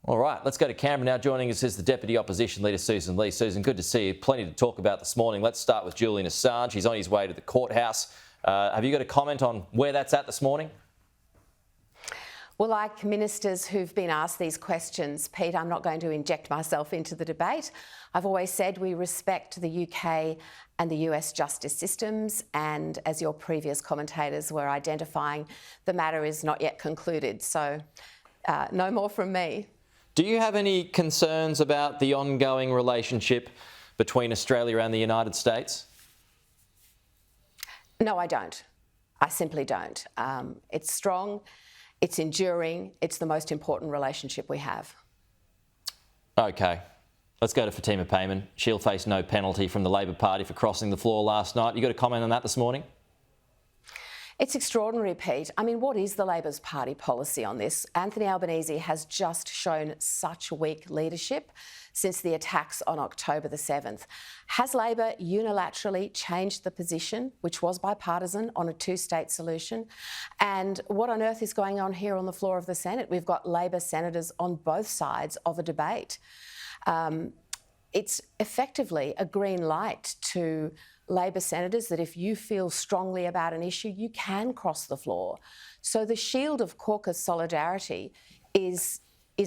All right, let's go to Canberra now. Joining us is the Deputy Opposition Leader, Susan Lee. Susan, good to see you. Plenty to talk about this morning. Let's start with Julian Assange. He's on his way to the courthouse. Have you got a comment on where that's at this morning? Well, like ministers who've been asked these questions, Pete, I'm not going to inject myself into the debate. I've always said we respect the UK and the US justice systems, and as your previous commentators were identifying, the matter is not yet concluded. So no more from me. Do you have any concerns about the ongoing relationship between Australia and the United States? No, I don't. I simply don't. It's strong, it's enduring, it's the most important relationship we have. OK. Let's go to Fatima Payman. She'll face no penalty from the Labor Party for crossing the floor last night. You got a comment on that this morning? It's extraordinary, Pete. I mean, what is the Labor's party policy on this? Anthony Albanese has just shown such weak leadership since the attacks on October the 7th. Has Labor unilaterally changed the position, which was bipartisan, on a two-state solution? And what on earth is going on here on the floor of the Senate? We've got Labor senators on both sides of a debate. It's effectively a green light to Labor senators that if you feel strongly about an issue, you can cross the floor. So the shield of caucus solidarity is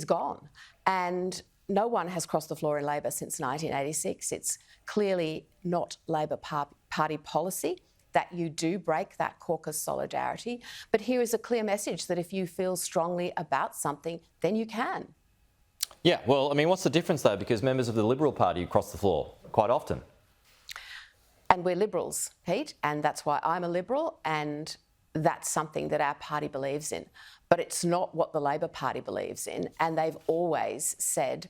gone. And no one has crossed the floor in Labor since 1986. It's clearly not Labor Party policy that you do break that caucus solidarity. But here is a clear message that if you feel strongly about something, then you can. Yeah, well, I mean, what's the difference, though? Because members of the Liberal Party cross the floor quite often. And we're Liberals, Pete, and that's why I'm a Liberal, and that's something that our party believes in. But it's not what the Labor Party believes in, and they've always said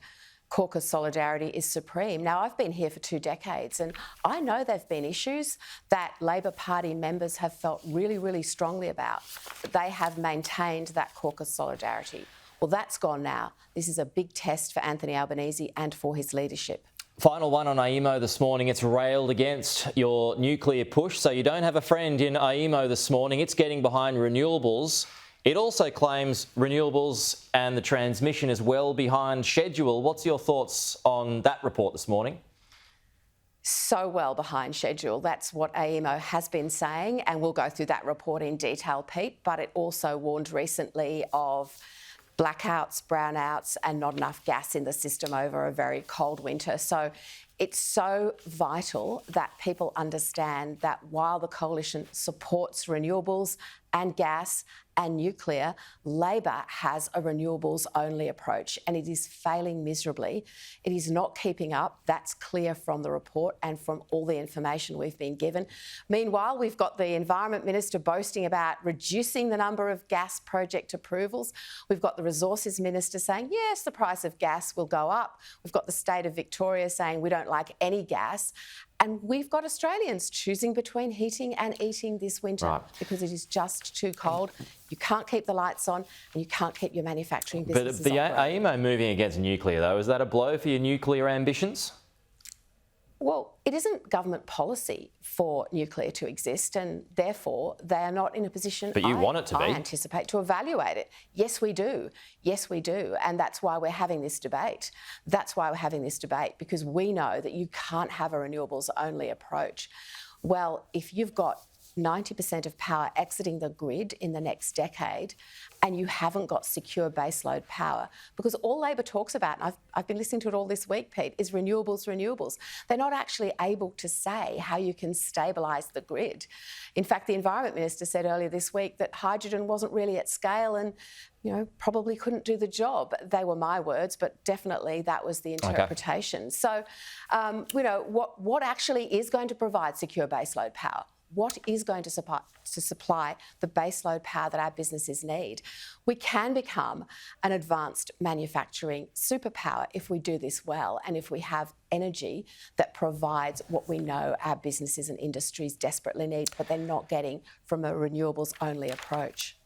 caucus solidarity is supreme. Now, I've been here for 2 decades, and I know there have been issues that Labor Party members have felt really, really strongly about, but they have maintained that caucus solidarity. Well, that's gone now. This is a big test for Anthony Albanese and for his leadership. Final one on AEMO this morning. It's railed against your nuclear push, so you don't have a friend in AEMO this morning. It's getting behind renewables. It also claims renewables and the transmission is well behind schedule. What's your thoughts on that report this morning? So well behind schedule. That's what AEMO has been saying, and we'll go through that report in detail, Pete, but it also warned recently of blackouts, brownouts, and not enough gas in the system over a very cold winter. So it's so vital that people understand that while the coalition supports renewables and gas and nuclear, Labor has a renewables-only approach, and it is failing miserably. It is not keeping up. That's clear from the report and from all the information we've been given. Meanwhile, we've got the Environment Minister boasting about reducing the number of gas project approvals. We've got the Resources Minister saying, yes, the price of gas will go up. We've got the State of Victoria saying we don't like any gas. And we've got Australians choosing between heating and eating this winter because it is just too cold. You can't keep the lights on and you can't keep your manufacturing businesses But the operating. AEMO moving against nuclear, though, is that a blow for your nuclear ambitions? Well, it isn't government policy for nuclear to exist, and therefore they are not in a position, But you want it to be. I anticipate, to evaluate it. Yes, we do. Yes, we do. And that's why we're having this debate. That's why we're having this debate, because we know that you can't have a renewables-only approach. Well, if you've got 90% of power exiting the grid in the next decade and you haven't got secure baseload power, because all Labor talks about, and I've been listening to it all this week, Pete, is renewables, renewables. They're not actually able to say how you can stabilise the grid. In fact, the Environment Minister said earlier this week that hydrogen wasn't really at scale and, you know, probably couldn't do the job. They were my words, but definitely that was the interpretation. Okay. So, you know, what actually is going to provide secure baseload power? What is going to supply the baseload power that our businesses need? We can become an advanced manufacturing superpower if we do this well and if we have energy that provides what we know our businesses and industries desperately need, but they're not getting from a renewables-only approach.